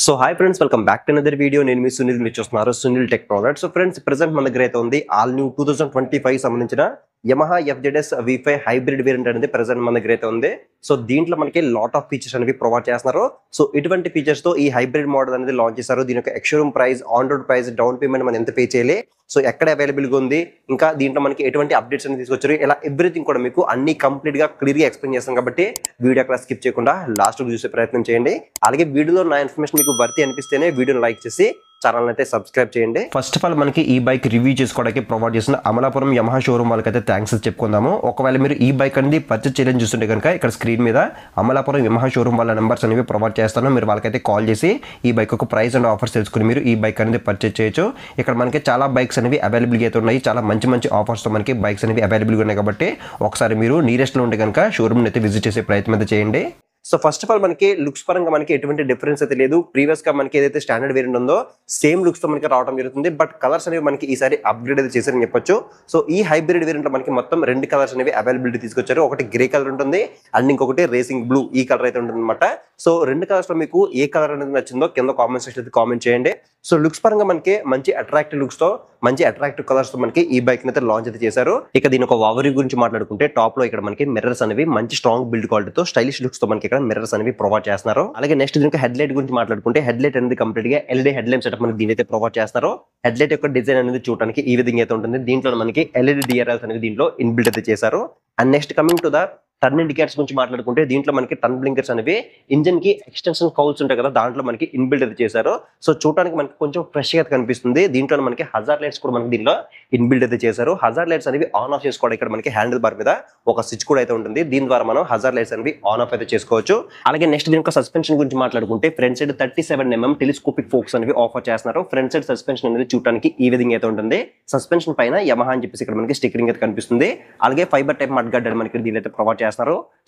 So hi friends, welcome back to another video. నేను మీ సునీల్, మీరు చూస్తున్నారు Sunil tech product. So friends, present మన దగ్గర అయితే ఉంది ఆల్ న్యూ 2025 సంబంధించిన Yamaha FZS V5 hybrid variant అనేది ప్రెసెంట్ మన దగ్గర అయితే ఉంది. సో దీంట్లో మనకి లాట్ ఆఫ్ ఫీచర్స్ అనేవి ప్రొవైడ్ చేస్తున్నారు. సో ఇటువంటి ఫీచర్స్ తో ఈ హైబ్రిడ్ మోడల్ అనేది లాంచ్ చేశారు. దీని యొక్క ex-showroom price, on road price, down payment మనం ఎంత పే చేయాలి, సో ఎక్కడ అవైలబుల్ గా ఉంది, ఇంకా దీంట్లో మనకి ఎటువంటి అప్డేట్స్ అనేది తీసుకొచ్చారు, ఇలా ఎవ్రీథింగ్ కూడా మీకు అన్ని కంప్లీట్ గా క్లియర్ గా ఎక్స్ప్లెయిన్ చేస్తాం. కాబట్టి వీడియో అక్కడ స్కిప్ చేయకుండా లాస్ట్ చూసే ప్రయత్నం చేయండి. అలాగే వీడియోలో నా ఇన్ఫర్మేషన్ మీకు వర్తి అనిపిస్తేనే వీడియోని లైక్ చేసి ఛానల్ అయితే సబ్స్క్రైబ్ చేయండి. ఫస్ట్ ఆఫ్ ఆల్ మనకి ఈ బైక్ రివ్యూ చేసుకోవడానికి ప్రొవైడ్ చేసిన అమలాపురం యమహా షోరూమ్ వాళ్ళకైతే థ్యాంక్స్ చెప్పుకుందాము. ఒకవేళ మీరు ఈ బైక్ అనేది పర్చేస్ చేయాలని చూస్తుంటే కనుక ఇక్కడ స్క్రీన్ మీద అమలాపురం యమహా షోరూమ్ వాళ్ళ నెంబర్స్ అనేవి ప్రొవైడ్ చేస్తాను. మీరు వాళ్ళకైతే కాల్ చేసి ఈ బైక్ ఒక ప్రైస్ అండ్ ఆఫర్స్ తెలుసుకుని మీరు ఈ బైక్ అనేది పర్చేస్ చేయొచ్చు. ఇక్కడ మనకి చాలా బైక్స్ అనేవి అవైలబుల్గా అయితే ఉన్నాయి. చాలా మంచి మంచి ఆఫర్స్తో మనకి బైక్స్ అనేవి అవైలబుల్గా ఉన్నాయి. కాబట్టి ఒకసారి మీరు నియరెస్ట్లో ఉంటే కనుక షోరూమ్ని అయితే విజిట్ చేసే ప్రయత్నం అయితే చేయండి. సో ఫస్ట్ ఆఫ్ ఆల్ మనకి లుక్స్ పరంగా మనకి ఎటువంటి డిఫరెన్స్ అయితే లేదు. ప్రీవియస్ గా మనకి ఏదైతే స్టాండర్డ్ వేరియంట్ ఉందో సేమ్ లుక్స్ తో మనకి రావడం జరుగుతుంది. బట్ కలర్స్ అనేవి మనకి ఈసారి అప్గ్రేడ్ అయితే చేశారని చెప్పొచ్చు. సో ఈ హైబ్రిడ్ వేరియంట్ లో మనకి మొత్తం 2 కలర్స్ అనేవి అవైలబిలిటీ తీసుకొచ్చారు. ఒకటి గ్రే కలర్ ఉంటుంది అండ్ ఇంకొకటి రేసింగ్ బ్లూ, ఈ కలర్ అయితే ఉంటుంది అనమాట. సో 2 కలర్స్ లో మీకు ఏ కలర్ అనేది నచ్చిందో కింద కామెంట్ సెక్షన్ అయితే కామెంట్ చేయండి. సో లుక్స్ పరంగా మనకి మంచి అట్రాక్టివ్ లుక్స్ తో, మంచి అట్రాక్టివ్ కలర్స్ తో మనకి ఈ బైక్ అయితే లాంచ్ అయితే చేశారు. ఇక దీని ఒక ఓవర్ వ్యూ గురించి మాట్లాడుకుంటే టాప్ లో ఇక్కడ మనకి మిర్రర్స్ అనేవి మంచి స్ట్రాంగ్ బిల్డ్ క్వాలిటీతో స్టైలిష్ లుక్స్ తో మనకి ఇక్కడ మిర్రర్స్ అనేవి ప్రొవైడ్ చేస్తున్నారు. అలాగే నెక్స్ట్ దీనికి హెడ్ లైట్ గురించి మాట్లాడుకుంటే హెడ్ లైట్ అనేది కంప్లీట్ గా LED హెడ్ లైట్ సెటప్ మనకి దీని అయితే ప్రొవైడ్ చేస్తారు. హెడ్ లైట్ యొక్క డిజైన్ అనేది చూడడానికి ఈ విధంగా అయితే ఉంటుంది. దీంట్లో మనకి LED DRLs అనేది దీంట్లో ఇన్బిల్ట్ అయితే చేశారు. And next coming to the turn indicators గురించి మాట్లాడుకుంటే దీంట్లో మనకి టర్న్ బ్లింకర్స్ అనేవి ఇంజన్ కి ఎక్స్టెన్షన్ కౌల్స్ ఉంటాయి కదా, దాంట్లో మనకి ఇన్బిల్ట్ అయితే చేశారు. సో చూడడానికి మనకి కొంచెం ఫ్రెష్ గా కనిపిస్తుంది. దీంట్లో మనకి హజార్ లైట్స్ కూడా మనకి దీంట్లో ఇన్బిల్ట్ అయితే చేశారు. హజార్ లైట్స్ అనేవి ఆన్ ఆఫ్ చేసుకోవడం ఇక్కడ మనకి హ్యాండిల్ బార్ మీద ఒక స్విచ్ కూడా అయితే ఉంటుంది. దీని ద్వారా మనం హజార్ లైట్స్ అనేవి ఆన్ ఆఫ్ అయితే చేసుకోవచ్చు. అలాగే నెక్స్ట్ దీని యొక్క సస్పెన్షన్ గురించి మాట్లాడుకుంటే front side 37mm telescopic forks అనేవి ఆఫర్ చేస్తున్నారు. ఫ్రంట్ సైడ్ సస్పెన్షన్ అనేది చూడడానికి ఈ విధంగా అయితే ఉంటుంది. సస్పెన్షన్ పైన యమహా అని చెప్పేసి ఇక్కడ మనకి స్టిక్కరింగ్ అయితే కనిపిస్తుంది. అలాగే ఫైబర్ టైప్ మడ్ గార్డ్ మనకి దీని అయితే ప్రొవైడ్ చేస్తున్నారు.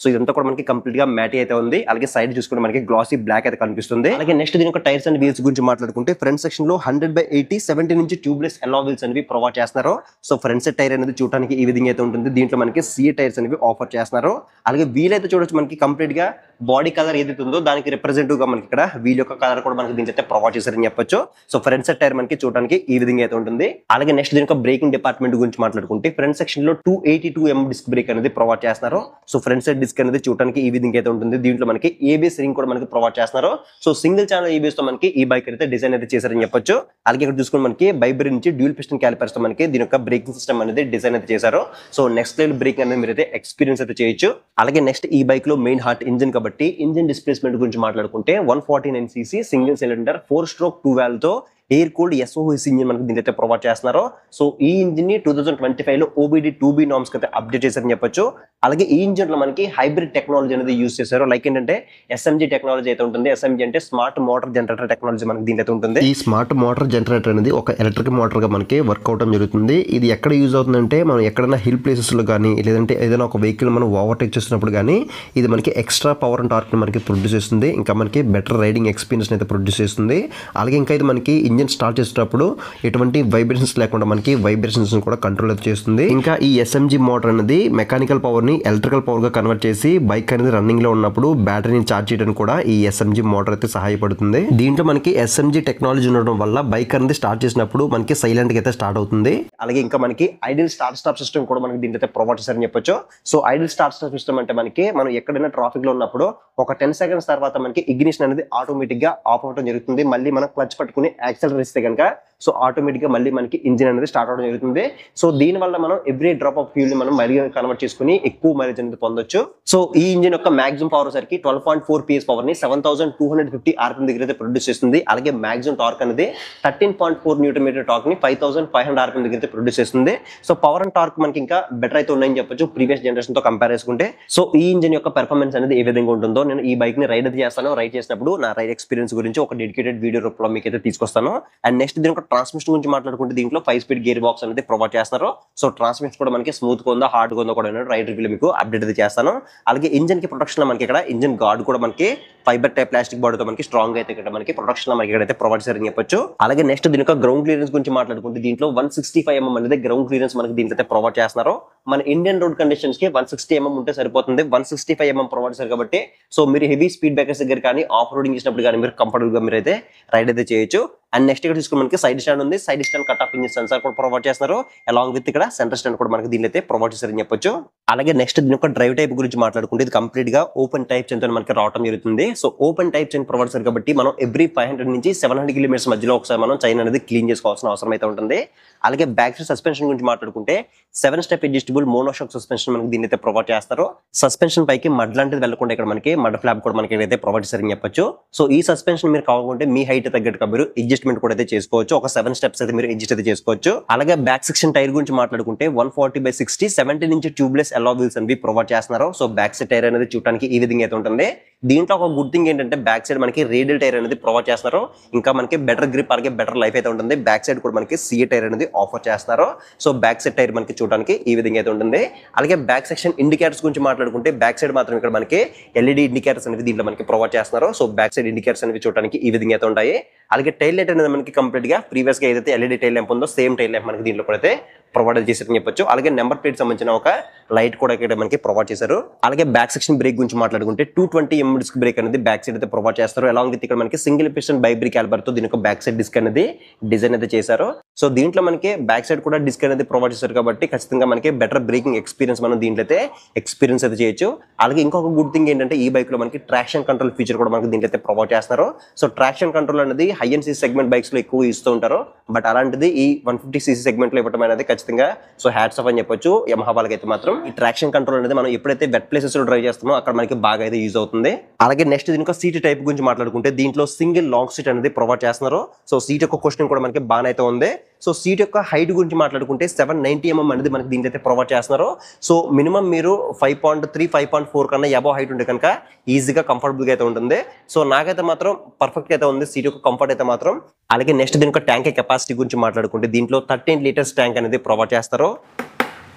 సో ఇదంతా కూడా మనకి కంప్లీట్ గా మ్యాటీ అయితే ఉంది. అలాగే సైడ్ చూసుకుంటే మనకి గ్లాసీ బ్లాక్ అయితే కనిపిస్తుంది. అలాగే నెక్స్ట్ దీని యొక్క టైర్స్ అండ్ వీల్స్ గురించి మాట్లాడుకుంటే ఫ్రంట్ సెక్షన్ లో 100/80 70 నుంచి ట్యూబ్లెస్ అలా వీల్స్ అనేవి ప్రొవైడ్ చేస్తున్నారు. సో ఫ్రంట్ సెట్ టైర్ అనేది చూడడానికి ఈ విధంగా అయితే ఉంటుంది. దీంట్లో మనకి సిఏ టైర్స్ అనేవి ఆఫర్ చేస్తున్నారు. అలాగే వీల్ అయితే చూడొచ్చు మనకి కంప్లీట్ గా బాడీ కలర్ ఏదైతే ఉందో దానికి రిప్రజెంటివ్ గా మనకి ఇక్కడ వీల్ యొక్క కలర్ కూడా మనకి దీంట్లో అయితే ప్రొవైడ్ చేశారని చెప్పొచ్చు. సో ఫ్రంట్ సెట్ టైర్ మనకి చూడడానికి ఈ విధంగా అయితే ఉంటుంది. అలాగే నెక్స్ట్ దీని యొక్క బ్రేకింగ్ డిపార్ట్మెంట్ గురించి మాట్లాడుకుంటే ఫ్రంట్ సెక్షన్ లో 282mm డిస్క్ బ్రేక్ అనేది ప్రొవైడ్ చేస్తున్నారు. సో ఫ్రంట్ సైడ్ డిస్క్ అనేది చూడడానికి ఈ విధంగా అయితే ఉంటుంది. దీంట్లో మనకి ABS రింగ్ కూడా మనకి ప్రొవైడ్ చేస్తున్నారు. సో సింగిల్ ఛానల్ ABS తో మనకి ఈ బైక్ అయితే డిజైన్ అయితే చేశారని చెప్పొచ్చు. అలాగే ఇక్కడ చూసుకుని మనకి బైబ్రీ నుంచి డ్యూల్ పిస్టన్ క్యాలిపర్స్ తో మనకి దీని యొక్క బ్రేకింగ్ సిస్టమ్ అనేది డిజైన్ అయితే చేశారు. సో నెక్స్ట్ లెవెల్ బ్రేకింగ్ అనేది మీరు అయితే ఎక్స్పీరియన్స్ అయితే చేయొచ్చు. అలాగే నెక్స్ట్ ఈ బైక్ లో మెయిన్ హార్ట్ ఇంజిన్ కాబట్టి ఇంజిన్ డిస్ప్లేస్మెంట్ గురించి మాట్లాడుకుంటే 149cc single cylinder 4-stroke 2 valve తో ఎయిర్ కూల్డ్ SOHC ఇంజిన్ మనకి దీని అయితే ప్రొవైడ్ చేస్తున్నారు. సో ఈ ఇంజిన్ ని 2025 లో OBD 2B నార్మ్స్ అయితే అప్డేట్ చేశారని చెప్పొచ్చు. అలాగే ఈ ఇంజిన్ లో మనకి హైబ్రిడ్ టెక్నాలజీ అనేది యూజ్ చేశారు. లైక్ ఏంటంటే SMG టెక్నాలజీ అయితే ఉంటుంది. SMG అంటే స్మార్ట్ మోటార్ జనరేటర్ టెక్నాలజీ మనకి దీని అయితే ఉంటుంది. ఈ స్మార్ట్ మోటార్ జనరేటర్ అనేది ఒక ఎలక్ట్రిక్ మోటార్ గా మనకి వర్క్ అవడం జరుగుతుంది. ఇది ఎక్కడ యూజ్ అవుతుందంటే మనం ఎక్కడైనా హిల్ ప్లేసెస్ లో కానీ లేదంటే ఏదైనా ఒక వెహికల్ మనం ఓవర్టేక్ చేస్తున్నప్పుడు కానీ ఇది మనకి ఎక్స్ట్రా పవర్ అండ్ టార్క్ మనకి ప్రొడ్యూస్ చేస్తుంది. ఇంకా మనకి బెటర్ రైడింగ్ ఎక్స్పీరియన్స్ అయితే ప్రొడ్యూస్ చేస్తుంది. అలాగే ఇంకా ఇది మనకి ఇంజిన్ స్టార్ట్ చేసేటప్పుడు ఎటువంటి వైబ్రేషన్స్ లేకుండా మనకి వైబ్రేషన్స్ కూడా కంట్రోల్ అయితే చేస్తుంది. ఇంకా ఈ SMG మోటార్ అనేది మెకానికల్ పవర్ ని ఎలక్ట్రికల్ పవర్ గా కన్వర్ట్ చేసి బైక్ అనేది రన్నింగ్ లో ఉన్నప్పుడు బ్యాటరీని ఛార్జ్ చేయడానికి కూడా ఈ SMG మోటార్ అయితే సహాయపడుతుంది. దీంట్లో మనకి SMG టెక్నాలజీ ఉండడం వల్ల బైక్ అనేది స్టార్ట్ చేసినప్పుడు మనకి సైలెంట్ గా అయితే స్టార్ట్ అవుతుంది. అలాగే ఇంకా మనకి ఐడిల్ స్టార్ట్ స్టాప్ సిస్టమ్ కూడా మనకి దీంట్లో అయితే ప్రొవైడ్ చేశారని చెప్పొచ్చు. So idle start stop system అంటే మనకి మనం ఎక్కడైనా ట్రాఫిక్ లో ఉన్నప్పుడు ఒక 10 seconds తర్వాత మనకి ఇగ్నిషన్ అనేది ఆటోమేటిక్ గా ఆఫ్ అవడం జరుగుతుంది. మళ్ళీ మనం క్లచ్ పట్టుకుని యాక్సిలరేట్ ఇస్తే కనుక సో ఆటోమేటిక్ గా మళ్ళీ మనకి ఇంజిన్ అనేది స్టార్ట్ అవడం జరుగుతుంది. సో దీని వల్ల మనం ఎవ్రీ డ్రాప్ ఆఫ్ ఫ్యూల్ ని మనం మళ్ళీ కన్వర్ట్ చేసుకుని ఎక్కువ మైలేజ్ అనేది పొందొచ్చు. సో ఈ ఇంజిన్ యొక్క మాక్సిమం పవర్ సరికి 12.4 PS పవర్ ని 7250 RPM దగ్గర అయితే ప్రొడ్యూస్ చేస్తుంది. అలాగే మాక్సిమం టార్క్ అనేది 13.4 Nm టార్క్ ని 5500 RPM దగ్గర అయితే ప్రొడ్యూస్ చేస్తుంది. సో పవర్ అండ్ టార్క్ మనకి ఇంకా బెటర్ అయితే ఉన్నాయని చెప్పొచ్చు ప్రీవియస్ జనరేషన్ తో కంపేర్ చేసుకుంటే. సో ఈ ఇంజిన్ యొక్క పెర్ఫార్మెన్స్ అనేది ఏ విధంగా ఉంటుందో నేను ఈ బైక్ ని రైడ్ అయితే చేస్తాను. రైడ్ చేసినప్పుడు నా రైడ్ ఎక్స్పీరియన్స్ గురించి ఒక డెడికేటెడ్ వీడియో రూపంలో మీకు అయితే తీసుకొస్తాను. అండ్ నెక్స్ట్ దీని ట్రాన్స్మిషన్ గురించి మాట్లాడుకుంటే దీంట్లో 5 స్పీడ్ గేర్ బాక్స్ అనేది ప్రొవైడ్ చేస్తున్నారు. సో ట్రాన్స్మిషన్ కూడా మనకి స్మూత్ గా ఉందో హార్డ్ గా ఉందో కూడా రైట్ రివ్యూలో మీకు అప్డేట్ అయితే చేస్తాను. అలాగే ఇంజన్ కి ప్రొటెక్షన్ లో మనకి ఇక్కడ ఇంజన్ గార్డ్ కూడా మనకి ఫైబర్ టైప్ ప్లాస్టిక్ బాడీతో మనకి స్ట్రాంగ్ అయితే ఇక్కడ మనకి ప్రొటెక్షన్ లో మనకి ఇక్కడైతే ప్రొవైడ్ చేయాలని చెప్పొచ్చు. అలాగే నెక్స్ట్ దీని గ్రౌండ్ క్లియరెన్స్ గురించి మాట్లాడుకుంటే దీంట్లో 165 mm అనేది గ్రౌండ్ క్లియరెన్స్ మనకి దీంట్లో అయితే ప్రొవైడ్ చేస్తున్నారు. మన ఇండియన్ రోడ్ కండిషన్స్ కి 160 mm ఉంటే సరిపోతుంది. 165 mm ప్రొవైడ్ చేశారు కాబట్టి సో మీరు హెవీ స్పీడ్ బ్రేకర్స్ దగ్గర కానీ ఆఫ్ రోడింగ్ చేసినప్పుడు కానీ మీరు కంఫర్టబుల్ గా మీరు అయితే రైడ్ అయితే చేయొచ్చు. అండ్ నెక్స్ట్ ఇక్కడ తీసుకుని మనకి సైడ్ స్టాండ్ ఉంది. Side stand cut off engine sensor కూడా ప్రొవైడ్ చేస్తున్నారు. అలాంగ్ విత్ ఇక్కడ సెంటర్ స్టాండ్ కూడా మనకి దీనిలో అయితే ప్రొవైడ్ చేశారని చెప్పొచ్చు. అలాగే నెక్స్ట్ దీని యొక్క డ్రైవ్ టైప్ గురించి మాట్లాడుకుంటే ఇది కంప్లీట్ గా ఓపెన్ టైప్ చైన్ తో మనకి రావడం జరుగుతుంది. So open type chain provide చేశారు కాబట్టి మనం ఎవ్రీ 500 నుంచి 700 కిలోమీటర్స్ మధ్యలో ఒకసారి మనం చైన్ అనేది క్లీన్ చేసుకోవాల్సిన అవసరం అయితే ఉంటుంది. అలాగే బ్యాక్ సైడ్ సస్పెన్షన్ గురించి మాట్లాడుకుంటే 7 స్టెప్ అడ్జస్టబుల్ మోనోషాక్ సస్పెన్షన్ మనకి దీని అయితే ప్రొవైడ్ చేస్తారు. సస్పెన్షన్ పైకి మడ్ లాంటిది వెళ్ళకుండా ఇక్కడ మనకి మడ్ ఫ్లాప్ కూడా మనకి అయితే ప్రొవైడ్ చేశారని చెప్పొచ్చు. సో ఈ సస్పెన్షన్ మీరు కావాలంటే మీ హైట్ తగ్గట్టుగా మీరు అడ్జస్ట్మెంట్ కూడా అయితే చేసుకోవచ్చు. ఒక 7 స్టెప్స్ అయితే మీరు అడ్జస్ట్ అయితే చేసుకోవచ్చు. అలాగే బ్యాక్ సెక్షన్ టైర్ గురించి మాట్లాడుకుంటే 140/60 70 నుంచి ట్యూబ్లెస్ అలా వీల్స్ అనేవి ప్రొవైడ్ చేస్తున్నారు. సో బ్యాక్ సైడ్ టైర్ అనేది చూడడానికి ఈ విధంగా అయితే ఉంటుంది. దీంట్లో ఒక గుడ్ థింగ్ ఏంటంటే బ్యాక్ సైడ్ మనకి రేడియల్ టైర్ అనేది ప్రొవైడ్ చేస్తున్నారు. ఇంకా మనకి బెటర్ గ్రిప్ అలాగే బెటర్ లైఫ్ అయితే ఉంటుంది. బ్యాక్ సైడ్ కూడా మనకి సిఏ టైర్ అనేది ఆఫర్ చేస్తారు. సో బ్యాక్ సైడ్ టైర్ మనకి చూడడానికి ఈ విధంగా అయితే ఉంటుంది. అలాగే బ్యాక్ సెక్షన్ ఇండికేటర్స్ గురించి మాట్లాడుకుంటే బ్యాక్ సైడ్ మాత్రం ఇక్కడ మనకి ఎల్ఈడి ఇండికేటర్స్ అనేవి దీంట్లో మనకి ప్రొవైడ్ చేస్తున్నారు. సో బ్యాక్ సైడ్ ఇండికేటర్స్ అనేవి చూడడానికి ఈ విధంగా అయితే ఉంటాయి. అలాగే టైల్ లైట్ అనేది మనకి కంప్లీట్ గా ప్రీవియస్ గా ఏదైతే ఎల్ఈడి టైల్ ల్యాంప్ ఉందో సేమ్ టైల్ ల్యాంప్ మనకి దీంట్లో కూడా అయితే ప్రొవైడ్ చేశారని చెప్పొచ్చు. అలాగే నెంబర్ ప్లేట్ సంబంధించిన ఒక లైట్ కూడా ఇక్కడ మనకి ప్రొవైడ్ చేశారు. అలాగే బ్యాక్ సెక్షన్ బ్రేక్ గురించి మాట్లాడుకుంటే 220 mm డిస్క్ బ్రేక్ అనేది బ్యాక్ సైడ్ అయితే ప్రొవైడ్ చేస్తారు. అలాంగ్ విత్ ఇక్కడ మనకి సింగిల్ పిస్టన్ బైబ్రిక్ క్యాలిబర్ తో దీని బ్యాక్ సైడ్ డిస్క్ అనేది డిజైన్ అయితే చేశారు. సో దీంట్లో మనకి బ్యాక్ సైడ్ కూడా డిస్క్ అనేది ప్రొవైడ్ చేశారు కాబట్టి ఖచ్చితంగా మనకి బెటర్ బ్రేకింగ్ ఎక్స్పీరియన్స్ మనం దీంట్లో అయితే ఎక్స్పీరియన్స్ అయితే చేయొచ్చు. అలాగే ఇంకొక గుడ్ థింగ్ ఏంటంటే ఈ బైక్ లో మనకి ట్రాక్షన్ కంట్రోల్ ఫీచర్ కూడా మనకి దీంట్లో అయితే ప్రొవైడ్ చేస్తున్నారు. సో ట్రాక్షన్ కంట్రోల్ అనేది high and CC segment bikes లో ఎక్కువ ఇస్తూ ఉంటారు. బట్ అలాంటిది ఈ 150cc సెగ్మెంట్ లో ఇవ్వడం అనేది ఖచ్చితంగా సో హ్యాట్స్ ఆఫ్ అని చెప్పొచ్చు. యమహా వాళ్ళకి అయితే మాత్రం ఈ ట్రాక్షన్ కంట్రోల్ అనేది మనం ఎప్పుడైతే వెట్ ప్లేసెస్ లో డ్రైవ్ చేస్తామో అక్కడ మనకి బాగా అయితే యూజ్ అవుతుంది. అలాగే నెక్స్ట్ దీనికి సీట్ టైప్ గురించి మాట్లాడుకుంటే దీంట్లో సింగిల్ లాంగ్ సీట్ అనేది ప్రొవైడ్ చేస్తున్నారు. సో సీట్ యొక్క క్వశ్చన్ కూడా మనకి బాగా అయితే ఉంది. సో సీట్ యొక్క హైట్ గురించి మాట్లాడుకుంటే 790 mm అనేది మనకి దీంట్లో అయితే ప్రొవైడ్ చేస్తున్నారు. సో మినిమం మీరు 5.3 5.4 కన్నా అబవ్ హైట్ ఉంటే కనుక ఈజీగా కంఫర్టబుల్ గా అయితే ఉంటుంది. సో నాకైతే మాత్రం పర్ఫెక్ట్ అయితే ఉంది సీట్ యొక్క కంఫర్ట్ అయితే మాత్రం. అలాగే నెక్స్ట్ దీని యొక్క ట్యాంక్ కెపాసిటీ గురించి మాట్లాడుకుంటే దీంట్లో 13 లీటర్స్ ట్యాంక్ అనేది ప్రొవైడ్ చేస్తారు.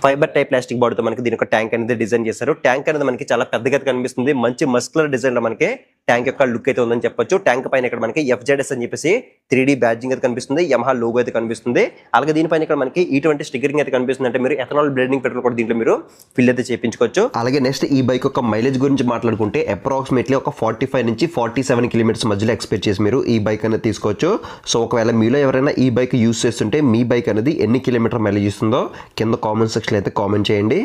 ఫైబర్ టైప్ ప్లాస్టిక్ బాడీతో మనకి దీని యొక్క ట్యాంక్ అనేది డిజైన్ చేశారు. ట్యాంక్ అనేది మనకి చాలా పెద్దగా కనిపిస్తుంది. మంచి మస్కులర్ డిజైన్ లో మనకి ట్యాంక్ యొక్క లుక్ అయితే ఉందని చెప్పొచ్చు. ట్యాంక్ పైన ఇక్కడ మనకి FZS అని చెప్పేసి 3D బ్యాడ్జింగ్ అయితే కనిపిస్తుంది. యమహా లోగో అయితే కనిపిస్తుంది. అలాగే దీనిపైన ఇక్కడ మనకి ఇటువంటి స్టిక్కరింగ్ అయితే కనిపిస్తుంది. అంటే మీరు ఎథనాల్ బ్లెండింగ్ పెట్రోల్ కూడా దీంట్లో మీరు ఫిల్ అయితే చేయించుకోవచ్చు. అలాగే నెక్స్ట్ ఈ బైక్ యొక్క మైలేజ్ గురించి మాట్లాడుకుంటే అప్రాక్సిమేట్లీ ఒక 45 నుంచి 47 కిలోమీటర్స్ మధ్యలో ఎక్స్పెక్ట్ చేసి మీరు ఈ బైక్ అనేది తీసుకోవచ్చు. సో ఒకవేళ మీలో ఎవరైనా ఈ బైక్ యూస్ చేస్తుంటే మీ బైక్ అనేది ఎన్ని కిలోమీటర్ మైలేజ్ ఇస్తుందో కింద కామెంట్ సెక్షన్ అయితే కామెంట్ చేయండి.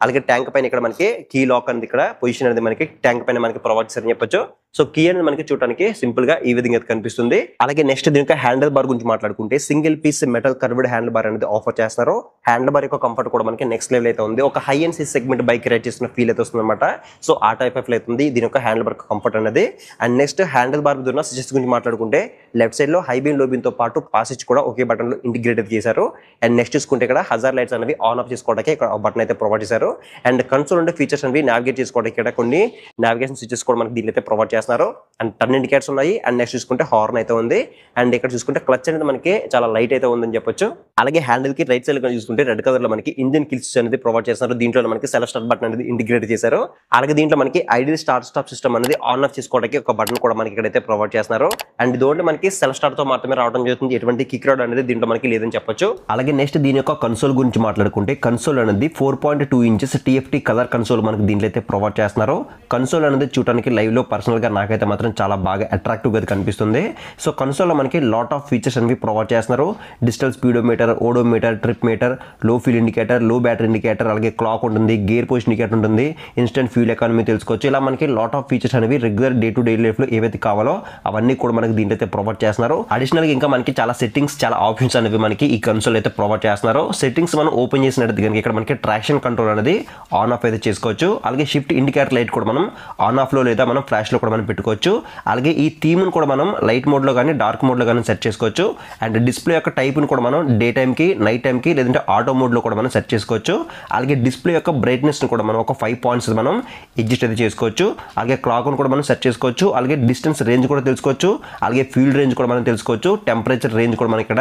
అలాగే ట్యాంక్ పైన ఇక్కడ మనకి కీ లాక్ అనేది ఇక్కడ పొజిషన్ అనేది మనకి ట్యాంక్ పైన మనకి ప్రొవైడ్ చేశారని చెప్పొచ్చు. సో కీ అనేది మనకి చూడడానికి సింపుల్ గా ఈ విధంగా కనిపిస్తుంది. అలాగే నెక్స్ట్ దీనికి హ్యాండిల్ బార్ గురించి మాట్లాడుకుంటే single piece metal curved handlebar అనేది ఆఫర్ చేస్తున్నారు. హ్యాండిల్ బార్ యొక్క కంఫర్ట్ కూడా మనకి నెక్స్ట్ లెవెల్ అయితే ఉంది. ఒక high and C segment bike ride చేసిన ఫీల్ అయితే వస్తుంది అనమాట. సో ఆ టైప్ ఆఫ్ అవుతుంది దీని యొక్క హ్యాండిల్ బార్ కంఫర్ట్ అనేది. అండ్ నెక్స్ట్ హ్యాండిల్ బార్ ఉన్న స్విచెస్ గురించి మాట్లాడుకుంటే లెఫ్ట్ సైడ్ లో హై బీమ్ లో బీమ్ తో పాటు పాస్ స్విచ్ కూడా ఒకే బటన్ లో ఇంటిగ్రేట్ చేశారు. అండ్ నెక్స్ట్ చూసుకుంటే ఇక్కడ హజార్ లైట్స్ అనేవి ఆన్ ఆఫ్ చేసుకోవడానికి ఇక్కడ బటన్ అయితే ప్రొవైడ్ చేశారు. అండ్ కన్సోల్ ఉండే ఫీచర్స్ అనేవి నావిగేట్ చేసుకోవడానికి ఇక్కడ కొన్ని నావిగేషన్ స్విచెస్ కూడా మనకి దీనిలో అయితే ప్రొవైడ్ చేస్తున్నారు. అండ్ టర్న్ ఇండికేటర్స్ ఉన్నాయి. అండ్ నెక్స్ట్ చూసుకుంటే హార్న్ అయితే ఉంది. అండ్ ఇక్కడ చూసుకుంటే క్లచ్ అనేది మనకి చాలా లైట్ అయితే ఉందని చెప్పొచ్చు. అలాగే హ్యాండిల్ కి రైట్ సైడ్ చూసుకుంటే రెడ్ కలర్ లో మనకి ఇంజిన్ కిల్ స్విచ్ అనేది ప్రొవైడ్ చేస్తున్నారు. దీంట్లో మనకి సెల్ఫ్ స్టార్ట్ బటన్ అనేది ఇంటిగ్రేట్ చేశారు. అలాగే దీంట్లో మనకి ఐడియల్ స్టార్ట్ స్టాప్ సిస్టమ్ అనేది ఆన్ ఆఫ్ చేసుకోవడానికి ఒక బటన్ కూడా మనకి ఇక్కడైతే ప్రొవైడ్ చేస్తున్నారు. అండ్ దీంట్లో మనకి సెల్ఫ్ స్టార్ట్ తో మాత్రమే రావడం జరుగుతుంది. ఎటువంటి కిక్ రాడ్ అనేది దీంట్లో మనకి లేదని చెప్పొచ్చు. అలాగే నెక్స్ట్ దీని యొక్క కన్సోల్ గురించి మాట్లాడుకుంటే కన్సోల్ అనేది 4.2 ఇంచెస్ TFT కలర్ కన్సోల్ మనకి దీంట్లో అయితే ప్రొవైడ్ చేస్తున్నారు. కన్సోల్ అనేది చూడడానికి లైవ్ లో పర్సనల్ గా నాకైతే మాత్రం చాలా బాగా అట్రాక్టివ్ గా కనిపిస్తుంది. సో కన్సోల్ లో మనకి లాట్ ఆఫ్ ఫీచర్స్ అనేవి ప్రొవైడ్ చేస్తున్నారు. Digital speedometer, odometer, trip meter, లో ఫ్యూల్ ఇండికేటర్, లో బ్యాటరీ ఇండికేటర్, అలాగే క్లాక్ ఉంటుంది, గేర్ పొజిషన్ ఇండికేటర్ ఉంటుంది, ఇన్స్టెంట్ ఫ్యూల్ ఎకానమీ తెలుసుకోవచ్చు. ఇలా మనకి లాట్ ఆఫ్ ఫీచర్స్ అనేవి regular day to day life లో ఏవైతే కావాలో అవన్నీ కూడా మనకి దీంట్లో అయితే ప్రొవైడ్ చేస్తున్నారు. అడిషనల్ గా ఇంకా మనకి చాలా సెట్టింగ్స్, చాలా ఆప్షన్స్ అనేవి మనకి ఈ కన్సోల్ అయితే ప్రొవైడ్ చేస్తున్నారు. సెట్టింగ్స్ మనం ఓపెన్ చేసినట్టు కనుక ఇక్కడ మనకి ట్రాక్షన్ కంట్రోల్ అనేది ఆన్ ఆఫ్ అయితే చేసుకోవచ్చు. అలాగే షిఫ్ట్ ఇండికేటర్ లైట్ కూడా మనం ఆన్ ఆఫ్ లో లేదా మనం ఫ్లాష్ లో కూడా మనం పెట్టుకోవచ్చు. అలాగే ఈ థీమ్ను కూడా మనం లైట్ మోడ్లో కానీ డార్క్ మోడ్లో కానీ సెట్ చేసుకోవచ్చు. అండ్ డిస్ప్లే యొక్క టైప్ను కూడా మనం డే టైంకి నైట్ టైంకి లేదంటే ఆటో మోడ్లో కూడా మనం సెట్ చేసుకోవచ్చు. అలాగే డిస్ప్లే యొక్క బ్రైట్నెస్ని కూడా మనం ఒక 5 పాయింట్స్ మనం అడ్జస్ట్ అయితే చేసుకోవచ్చు. అలాగే క్లాక్ను కూడా మనం సెట్ చేసుకోవచ్చు. అలాగే డిస్టెన్స్ రేంజ్ కూడా తెలుసుకోవచ్చు. అలాగే ఫీల్డ్ రేంజ్ కూడా మనం తెలుసుకోవచ్చు. టెంపరేచర్ రేంజ్ కూడా మనం ఇక్కడ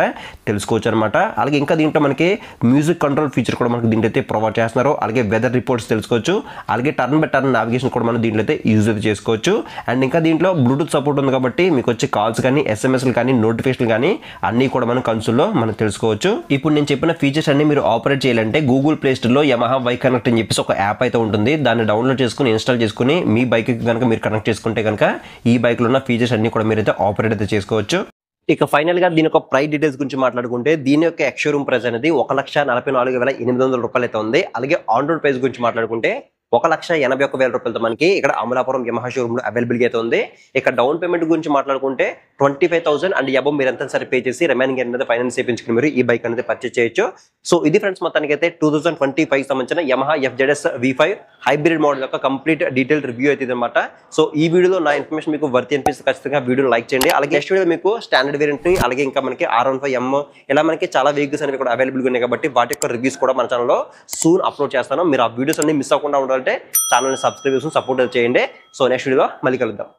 తెలుసుకోవచ్చు అనమాట. అలాగే ఇంకా దీంట్లో మనకి మ్యూజిక్ కంట్రోల్ ఫీచర్ కూడా మనకి దీంట్లో అయితే ప్రొవైడ్ చేస్తున్నారు. అలాగే వెదర్ రిపోర్ట్స్ తెలుసుకోవచ్చు. అలాగే టర్న్ బై టర్న్ నావిగేషన్ కూడా మనం దీంట్లో అయితే యూజ్ అయితే చేసుకోవచ్చు. అండ్ ఇంకా దీంట్లో బ్లూటూత్ సపోర్ట్ ఉంది కాబట్టి మీకు వచ్చే కాల్స్ కానీ ఎస్ఎంఎస్లు కానీ నోటిఫికేషన్లు కానీ అన్నీ కూడా మనం కన్సోల్లో మనం తెలుసుకోవచ్చు. ఇప్పుడు నేను చెప్పిన ఫీచర్స్ అన్ని మీరు ఆపరేట్ చేయాలంటే గూగుల్ ప్లే స్టోర్లో యమహా బైక్ కనెక్ట్ అని చెప్పేసి ఒక యాప్ అయితే ఉంటుంది. దాన్ని డౌన్లోడ్ చేసుకుని ఇన్స్టాల్ చేసుకుని మీ బైక్కి కనుక మీరు కనెక్ట్ చేసుకుంటే కనుక ఈ బైక్లో ఉన్న ఫీచర్స్ అన్ని కూడా మీరైతే ఆపరేట్ అయితే చేసుకోవచ్చు. ఇక ఫైనల్ గా దీని యొక్క ప్రైస్ డీటెయిల్స్ గురించి మాట్లాడుకుంటే దీని యొక్క ఎక్స్ షోరూమ్ ప్రైస్ అనేది 1,44,800 రూపాయలు అయితే ఉంది. అలాగే ఆన్ రోడ్ ప్రైస్ గురించి మాట్లాడుకుంటే 1,81,000 రూపాయలతో మనకి ఇక్కడ అమలాపురం యమహా షోరూమ్ లో అవైలబుల్ అయితే ఉంది. ఇక డౌన్ పేమెంట్ గురించి మాట్లాడుకుంటే 25,000 అండ్ అబౌవ్ మీరు ఎంత సరే పే చేసి రిమైనింగ్ అనేది ఫైనాన్స్ చేయించుకుని మీరు ఈ బైక్ అనేది పర్చేస్ చేయొచ్చు. సో ఇది ఫ్రెండ్స్ మొత్తానికి అయితే 2025 సంబంధించిన Yamaha FZS V5 hybrid model యొక్క కంప్లీట్ డీటెయిల్ రివ్యూ అయితే అనమాట. సో ఈ వీడియోలో నా ఇన్ఫర్మేషన్ మీకు వర్త్ అనిపిస్తే ఖచ్చితంగా వీడియోని లైక్ చేయండి. అలాగే నెక్స్ట్ వీడియో మీకు స్టాండర్డ్ వేరియంట్ ని అలాగే ఇంకా మనకి R15M ఇలా మనకి చాలా వెహికల్స్ అనేవి కూడా అవైలబుల్ ఉన్నాయి కాబట్టి వాటి యొక్క రివ్యూస్ కూడా మన ఛానల్లో సూన్ అప్లోడ్ చేస్తాను. మీరు ఆ వీడియోస్ అన్ని మిస్ అవ్వకుండా ఉండాలంటే ఛానల్ని సబ్స్క్రైబ్ చేసుకుని సపోర్ట్ చేయండి. సో నెక్స్ట్ వీడియోలో మళ్ళీ కలుద్దాం.